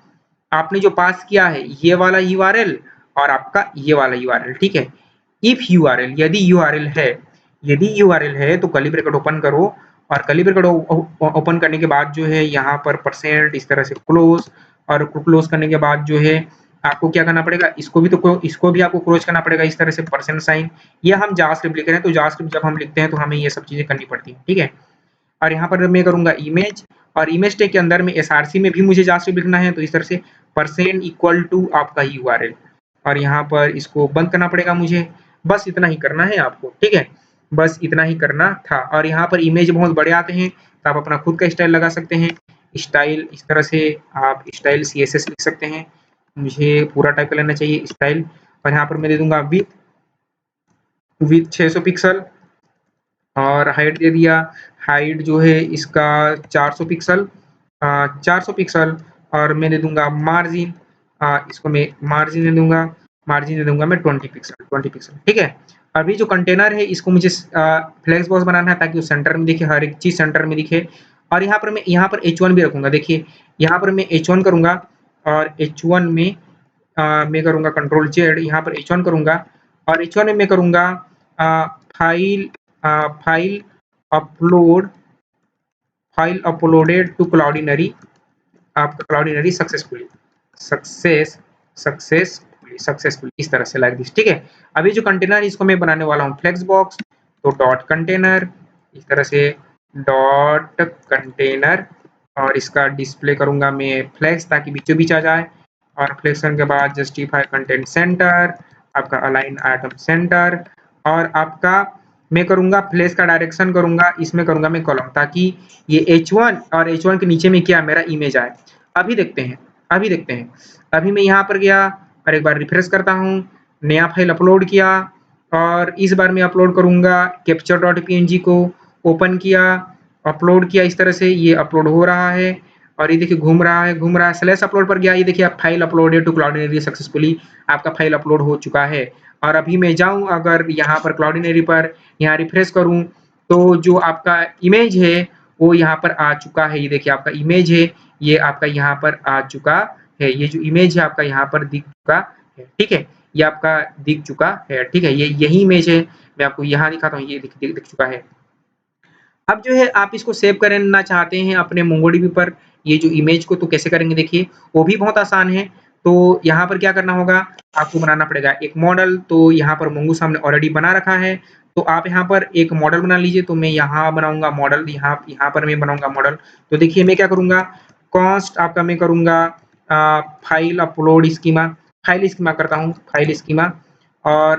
[SPEAKER 1] आपने जो पास किया है ये वाला यूआरएल और आपका ये वाला यूआरएल, ठीक है? इफ यूआरएल यदि यूआरएल है तो कर्ली ब्रैकेट ओपन करो और कर्ली ब्रैकेट ओपन करने के बाद जो है यहाँ पर परसेंट इस तरह से क्लोज और क्लोज करने के बाद जो है आपको क्या करना पड़ेगा, इसको भी आपको क्लोज करना पड़ेगा इस तरह से परसेंट साइन। ये हम जावास्क्रिप्ट लिख रहे हैं तो जावास्क्रिप्ट जब हम लिखते हैं तो हमें ये सब चीजें करनी पड़ती हैं, ठीक है? और यहाँ पर मैं करूँगा इमेज और इमेज टैग के अंदर में एसआरसी में भी मुझे जावास्क्रिप्ट लिखना है तो इस तरह से परसेंट इक्वल टू आपका यूआरएल और यहाँ पर इसको बंद करना पड़ेगा मुझे। बस इतना ही करना है आपको, ठीक है? बस इतना ही करना था और यहाँ पर इमेज बहुत बड़े आते हैं तो आप अपना खुद का स्टाइल लगा सकते हैं। स्टाइल इस तरह से आप स्टाइल सीएसएस लिख सकते हैं। मुझे पूरा टाइप कर लेना चाहिए स्टाइल और यहाँ पर मैं दे दूँगा विड्थ 600 पिक्सल और हाइट दे दिया। हाइट जो है इसका 400 पिक्सल 400 पिक्सल और मैं दे दूँगा मार्जिन इसको मैं मार्जिन दे दूँगा मैं 20 पिक्सल, ठीक है? अभी जो कंटेनर है इसको मुझे फ्लेक्स बॉक्स बनाना है ताकि वो सेंटर में दिखे, हर एक चीज़ सेंटर में दिखे और यहाँ पर मैं H1 भी रखूँगा। देखिए यहाँ पर मैं H1 करूँगा और H1 में मैं करूँगा कंट्रोल जेड, यहाँ पर H1 करूँगा और H1 में मैं करूँगा file upload file uploaded to Cloudinary आपका क्लाउडिनरी सक्सेसफुली इस तरह से लाइक दिस, ठीक है? अभी जो कंटेनर इसको मैं बनाने वाला हूँ फ्लेक्स बॉक्स, तो डॉट कंटेनर इस तरह से डॉट कंटेनर और इसका डिस्प्ले करूँगा मैं फ्लेक्स ताकि बीचों बीच आ जाए और फ्लेक्स करने के बाद जस्टिफाई कंटेंट सेंटर, आपका अलाइन आइटम सेंटर और आपका मैं करूँगा फ्लैश का डायरेक्शन करूँगा, इसमें करूँगा मैं कॉलम ताकि ये H1 और H1 के नीचे में क्या मेरा इमेज आए। अभी देखते हैं। अभी मैं यहाँ पर गया और एक बार रिफ्रेश करता हूँ, नया फाइल अपलोड किया और इस बार मैं अपलोड करूँगा capture.png को ओपन किया, अपलोड किया इस तरह से ये अपलोड हो रहा है और ये देखिए घूम रहा है स्लैश अपलोड पर गया, ये देखिए आप फाइल अपलोडेड टू क्लाउडिनरी सक्सेसफुली आपका फाइल अपलोड हो चुका है। और अभी मैं जाऊँ अगर यहाँ पर क्लाउडिनरी पर यहाँ रिफ्रेश करूँ, तो जो आपका इमेज है वो यहाँ पर आ चुका है। ये देखिए आपका इमेज है, ये आपका यहाँ पर आ चुका है। ये जो इमेज है आपका यहाँ पर दिख चुका है, ठीक है? ये आपका दिख चुका है, ठीक है? ये यही इमेज है, मैं आपको यहाँ दिखाता हूँ, ये दिख चुका है। अब जो है आप इसको सेव करना चाहते हैं अपने मोंगोडीबी पर ये जो इमेज को तो कैसे करेंगे देखिए, वो भी बहुत आसान है। तो यहाँ पर क्या करना होगा, आपको बनाना पड़ेगा एक मॉडल। तो यहाँ पर मोंगूस हमने ऑलरेडी बना रखा है, तो आप यहाँ पर एक मॉडल बना लीजिए। तो मैं यहाँ बनाऊँगा मॉडल, यहाँ पर मैं बनाऊँगा मॉडल। तो देखिए मैं क्या करूँगा, कॉस्ट आपका मैं करूँगा file upload schema, file schema करता हूँ, फाइल स्कीमा। और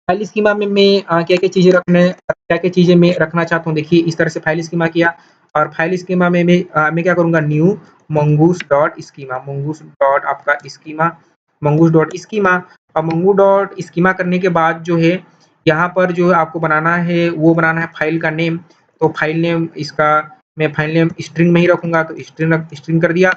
[SPEAKER 1] फाइल स्कीमा में मैं क्या-क्या चीज़ें मैं रखना चाहता हूँ, देखिए इस तरह से फाइल स्कीमा किया। और फाइल स्कीमा में मैं क्या करूँगा, new mongoose dot schema, mongoose dot आपका स्कीमा, mongoose डॉट स्कीमा। और mongoose डॉट स्कीमा करने के बाद जो है, यहाँ पर जो आपको बनाना है वो बनाना है फाइल का नेम। तो फाइल नेम इसका मैं फाइल नेम स्ट्रिंग में ही रखूँगा, तो स्ट्रिंग कर दिया।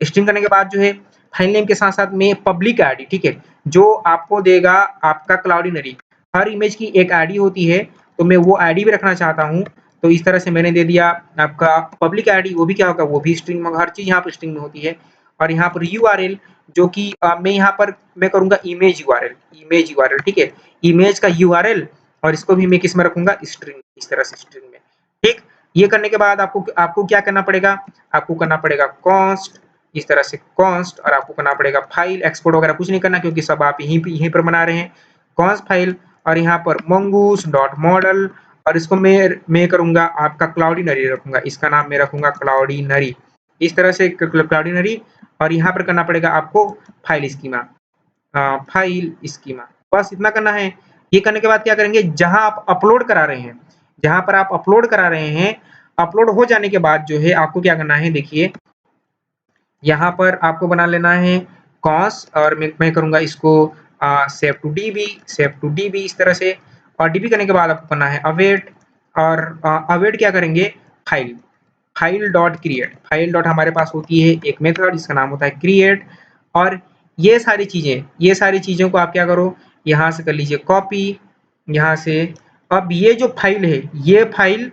[SPEAKER 1] स्ट्रिंग करने के बाद जो है फाइल नेम के साथ-साथ में पब्लिक आईडी, ठीक है? जो आपको देगा आपका क्लाउडिनरी। हर इमेज की एक आईडी होती है, तो मैं वो आईडी भी रखना चाहता हूँ। तो इस तरह से मैंने दे दिया आपका पब्लिक आईडी, वो भी क्या होगा, वो भी स्ट्रिंग में, हर चीज़ यहाँ पर स्ट्रिंग में होती है। और यहाँ पर यूआरएल जो कि मैं यहाँ पर मैं करूँगा इमेज यूआरएल, ठीक है? इमेज का यूआरएल और इसको भी मैं किस में रखूँगा, स्ट्रिंग, इस तरह से स्ट्रिंग में, ठीक? ये करने के बाद आपको आपको क्या करना पड़ेगा, आपको करना पड़ेगा कॉन्स्ट, इस तरह से कॉन्स्ट। और आपको करना पड़ेगा फाइल एक्सपोर्ट वगैरह कुछ नहीं करना, क्योंकि सब आप यहीं पर बना रहे हैं। कॉन्स्ट फाइल और यहाँ पर mongoose डॉट मॉडल। और इसको मैं करूँगा आपका क्लाउडिनरी रखूँगा, इसका नाम मैं रखूँगा क्लाउडिनरी, इस तरह से क्लाउडिनरी। और यहाँ पर करना पड़ेगा आपको फाइल स्कीमा, फाइल स्कीमा, बस इतना करना है। ये करने के बाद क्या करेंगे, जहाँ आप अपलोड करा रहे हैं, जहाँ पर आप अपलोड करा रहे हैं, अपलोड हो जाने के बाद जो है आपको क्या करना है, देखिए यहाँ पर आपको बना लेना है कॉस। और मैं करूँगा इसको सेव टू डीबी इस तरह से। और डीबी करने के बाद आपको करना है अवेट। और अवेट क्या करेंगे, file, file dot create, file dot हमारे पास होती है एक मेथड जिसका नाम होता है क्रिएट। और ये सारी चीज़ों को आप क्या करो, यहाँ से कर लीजिए कॉपी, यहाँ से। अब ये जो फाइल है, ये फाइल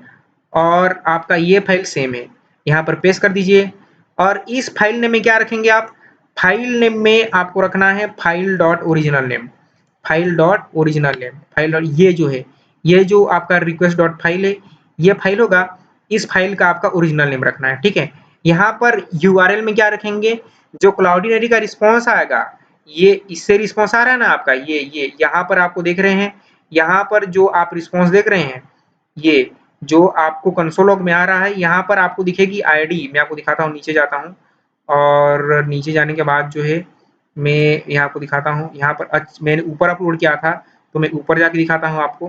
[SPEAKER 1] और आपका ये फाइल सेम है, यहाँ पर पेस्ट कर दीजिए। और इस फाइल नेम में क्या रखेंगे आप, फाइल नेम में आपको रखना है file dot original name, file dot original name, file dot, ये जो है, ये जो आपका रिक्वेस्ट डॉट फाइल है, ये फाइल होगा, इस फाइल का आपका ओरिजिनल नेम रखना है, ठीक है? यहाँ पर यूआरएल में क्या रखेंगे, जो क्लाउडिनरी का रिस्पॉन्स आएगा, ये इससे रिस्पॉन्स आ रहा है ना आपका, ये यहाँ पर आपको देख रहे हैं, यहाँ पर जो आप रिस्पॉन्स देख रहे हैं, ये जो आपको कंसोल लॉग में आ रहा है, यहाँ पर आपको दिखेगी आईडी। मैं आपको दिखाता हूँ, नीचे जाता हूँ और नीचे जाने के बाद जो है मैं यहाँ आपको दिखाता हूँ। यहाँ पर मैंने ऊपर अपलोड किया था, तो मैं ऊपर जाके दिखाता हूँ आपको।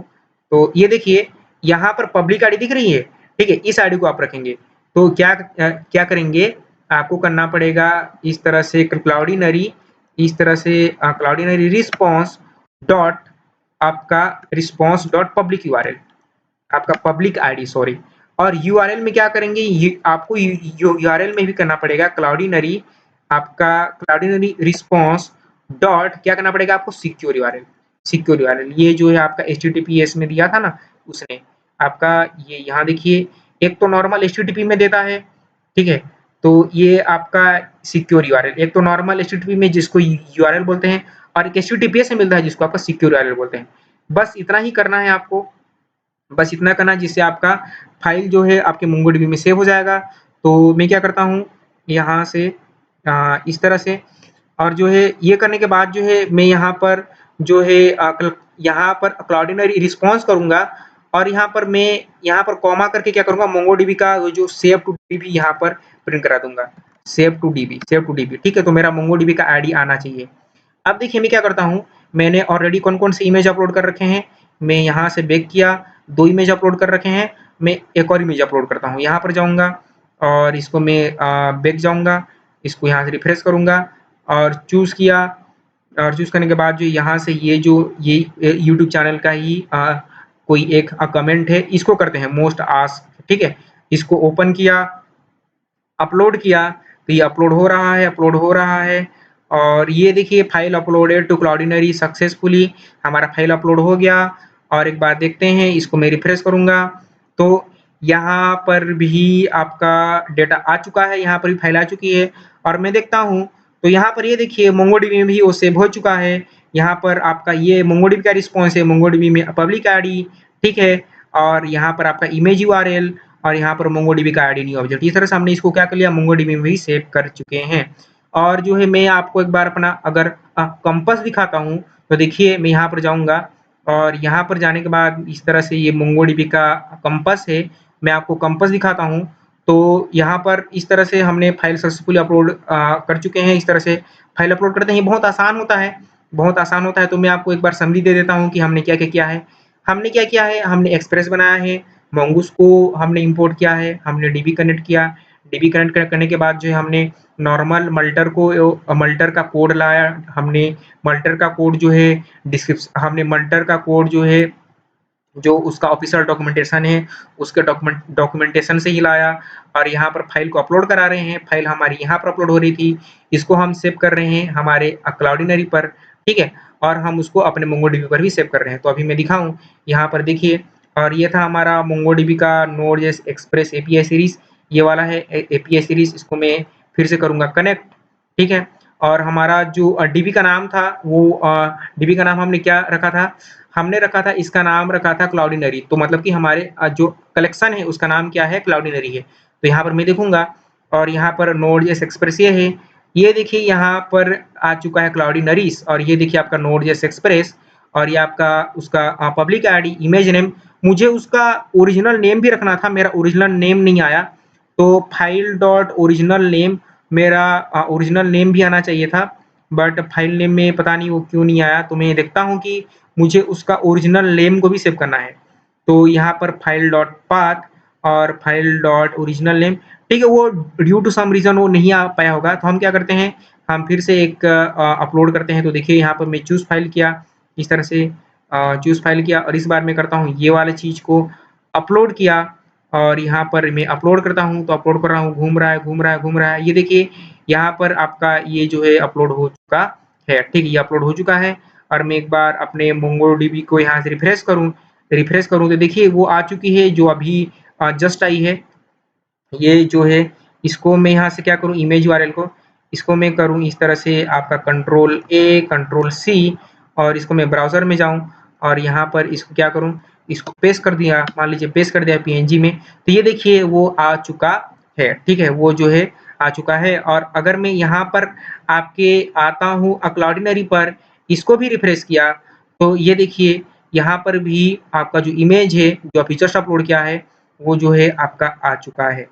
[SPEAKER 1] तो ये देखिए यहाँ पर पब्लिक आईडी दिख रही है, ठीक है? इस आईडी को आप रखेंगे। तो क्या करेंगे, आपको करना पड़ेगा इस तरह से क्लाउडिनरी, इस तरह से क्लाउडिनरी रिस्पॉन्स डॉट आपका रिस्पॉन्स डॉट पब्लिक यूआरएल, आपका पब्लिक आईडी, सॉरी। और यूआरएल में क्या करेंगे, ये आपको यूआरएल में भी करना पड़ेगा क्लाउडिनरी, आपका क्लाउडिनरी रिस्पॉन्स डॉट क्या करना पड़ेगा आपको, सिक्योर यूआरएल, सिक्योर यूआरएल। ये जो है आपका एचटीटीपीएस में दिया था ना, उसने आपका ये यहाँ देखिए, एक तो नॉर्मल एचटीटीपी में देता है, ठीक है? तो ये आपका सिक्योर यूआरएल, एक तो नॉर्मल एचटीटीपी में जिसको यूआरएल बोलते हैं, और एक एचटीटीपीएस में मिलता है जिसको आपका सिक्योर यूआरएल बोलते हैं। बस इतना ही करना है आपको, बस इतना करना, जिससे आपका फाइल जो है आपके मोंगोडीबी में सेव हो जाएगा। तो मैं क्या करता हूँ, यहाँ से इस तरह से। और जो है ये करने के बाद जो है मैं यहाँ पर जो है यहाँ पर क्लाउडिनरी रिस्पॉन्स करूँगा। और यहाँ पर कॉमा करके क्या करूँगा, मोंगोडीबी का जो सेव टू डीबी यहाँ पर प्रिंट करा दूँगा, सेव टू डीबी, ठीक है? तो मेरा मोंगोडीबी का आईडी आना चाहिए। अब देखिए मैं क्या करता हूँ, मैंने ऑलरेडी कौन-कौन से इमेज अपलोड कर रखे हैं, मैं यहाँ से बैक किया, 2 इमेज अपलोड कर रखे हैं, मैं एक और इमेज अपलोड करता हूँ। यहाँ पर जाऊँगा और इसको मैं बैक जाऊँगा, इसको यहाँ से रिफ्रेश करूँगा और चूज़ किया। और चूज़ करने के बाद जो यहाँ से ये यूट्यूब चैनल का ही कोई एक कमेंट है, इसको करते हैं मोस्ट आस्क्ड, ठीक है? इसको ओपन किया, अपलोड किया, तो ये अपलोड हो रहा है, और ये देखिए फाइल अपलोडेड टू क्लाउडिनरी सक्सेसफुली, हमारा फाइल अपलोड हो गया। और एक बार देखते हैं, इसको मैं रिफ्रेश करूँगा तो यहाँ पर भी आपका डेटा आ चुका है, यहाँ पर भी फाइल आ चुकी है और मैं देखता हूँ तो यहाँ पर ये देखिए मोंगोडीबी में भी वो सेव हो चुका है। यहाँ पर आपका ये मोंगोडीबी का रिस्पॉन्स है, मोंगोडीबी में पब्लिक आईडी, ठीक है। और यहाँ पर आपका इमेज यूआरएल और यहाँ पर मोंगोडीबी का आईडी न्यू ऑब्जेक्ट। इस तरह से हमने इसको क्या कर लिया, मोंगोडीबी में भी सेव कर चुके हैं। और जो है मैं आपको एक बार अपना अगर कंपास दिखाता हूँ तो देखिए मैं यहाँ पर जाऊँगा और यहाँ पर जाने के बाद इस तरह से ये मोंगोडीबी का कंपास है, मैं आपको कंपास दिखाता हूँ। तो यहाँ पर इस तरह से हमने फाइल सक्सेसफुली अपलोड कर चुके हैं। इस तरह से फाइल अपलोड करते हैं, बहुत आसान होता है, बहुत आसान होता है। तो मैं आपको एक बार समरी दे देता हूँ कि हमने क्या-क्या किया है। हमने क्या किया है, हमने एक्सप्रेस बनाया है, मंगूस को हमने इंपोर्ट किया है, हमने डीबी कनेक्ट किया, डीबी कनेक्ट करने के बाद जो है हमने नॉर्मल मल्टर को मल्टर का कोड लाया, हमने मल्टर का कोड जो है हमने मल्टर का कोड जो है जो उसका ऑफिशियल डॉक्यूमेंटेशन है, उसके डॉक्यूमेंटेशन से ही लाया और यहाँ पर फाइल को अपलोड करा रहे हैं। फाइल हमारी यहाँ पर अपलोड हो रही थी, इसको हम सेव कर रहे हैं हमारे क्लाउडिनरी पर, ठीक है। और हम उसको अपने मोंगोडीबी पर भी सेव कर रहे हैं। तो अभी मैं दिखाऊँ, यहाँ पर देखिए और ये था हमारा मोंगोडीबी का नोड.जेएस एक्सप्रेस एपीआई सीरीज़, ये वाला है एपीआई सीरीज़, इसको मैं फिर से करूँगा कनेक्ट, ठीक है। और हमारा जो डीबी का नाम था वो डीबी का नाम हमने क्या रखा था, हमने रखा था, इसका नाम रखा था क्लाउडिनरी। तो मतलब कि हमारे जो कलेक्शन है उसका नाम क्या है, क्लाउडिनरी है। तो यहाँ पर मैं देखूँगा और यहाँ पर नोड.जेएस एक्सप्रेस ये है। ये देखिए यहाँ पर आ चुका है क्लाउडिनरीज़ और ये देखिए आपका नोड.जेएस एक्सप्रेस और ये आपका उसका पब्लिक आईडी, इमेज नेम। मुझे उसका ओरिजिनल नेम भी रखना था, मेरा ओरिजिनल नेम नहीं आया। तो फाइल डॉट ओरिजिनल नेम, मेरा ओरिजिनल नेम भी आना चाहिए था, बट फाइल नेम में पता नहीं वो क्यों नहीं आया। तो मैं देखता हूँ कि मुझे उसका ओरिजिनल नेम को भी सेव करना है। तो यहाँ पर फाइल डॉट पाथ और फाइल डॉट ओरिजिनल नेम, ठीक है, वो ड्यू टू सम रीज़न वो नहीं आ पाया होगा। तो हम क्या करते हैं, हम फिर से एक अपलोड करते हैं। तो देखिए यहाँ पर मैं चूज़ फाइल किया, इस तरह से चूज़ फाइल किया और इस बार मैं करता हूँ ये वाले चीज़ को अपलोड किया और यहाँ पर मैं अपलोड करता हूँ। तो अपलोड कर रहा हूँ, घूम रहा है, घूम रहा है, घूम रहा है। ये देखिए यहाँ पर आपका ये जो है अपलोड हो चुका है, ठीक है, ये अपलोड हो चुका है। और मैं एक बार अपने मोंगोडीबी को यहाँ से रिफ्रेश करूँ तो देखिए वो आ चुकी है जो अभी जस्ट आई है। ये जो है इसको मैं यहाँ से क्या करूँ, इमेज यूआरएल को इसको मैं करूँ इस तरह से आपका कंट्रोल ए, कंट्रोल सी और इसको मैं ब्राउज़र में जाऊँ और यहाँ पर इसको क्या करूँ, इसको पेस्ट कर दिया, मान लीजिए पेस्ट कर दिया पीएनजी में। तो ये देखिए वो आ चुका है, ठीक है, वो जो है आ चुका है। और अगर मैं यहाँ पर आपके आता हूँ क्लाउडिनरी पर, इसको भी रिफ्रेश किया तो ये देखिए यहाँ पर भी आपका जो इमेज है, जो फीचर्स अपलोड किया है, वो जो है आपका आ चुका है।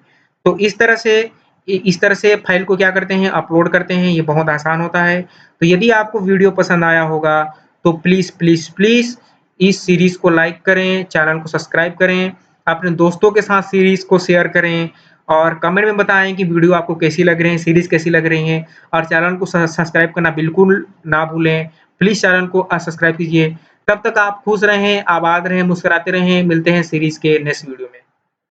[SPEAKER 1] तो इस तरह से फाइल को क्या करते हैं, अपलोड करते हैं, ये बहुत आसान होता है। तो यदि आपको वीडियो पसंद आया होगा तो प्लीज़, प्लीज़, प्लीज़ इस सीरीज़ को लाइक करें, चैनल को सब्सक्राइब करें, अपने दोस्तों के साथ सीरीज़ को शेयर करें और कमेंट में बताएँ कि वीडियो आपको कैसी लग रही है, सीरीज़ कैसी लग रही है और चैनल को सब्सक्राइब करना बिल्कुल ना भूलें। प्लीज़ चैनल को सब्सक्राइब कीजिए। तब तक आप खुश रहें, आबाद रहें, मुस्कुराते रहें। मिलते हैं सीरीज़ के नेक्स्ट वीडियो में।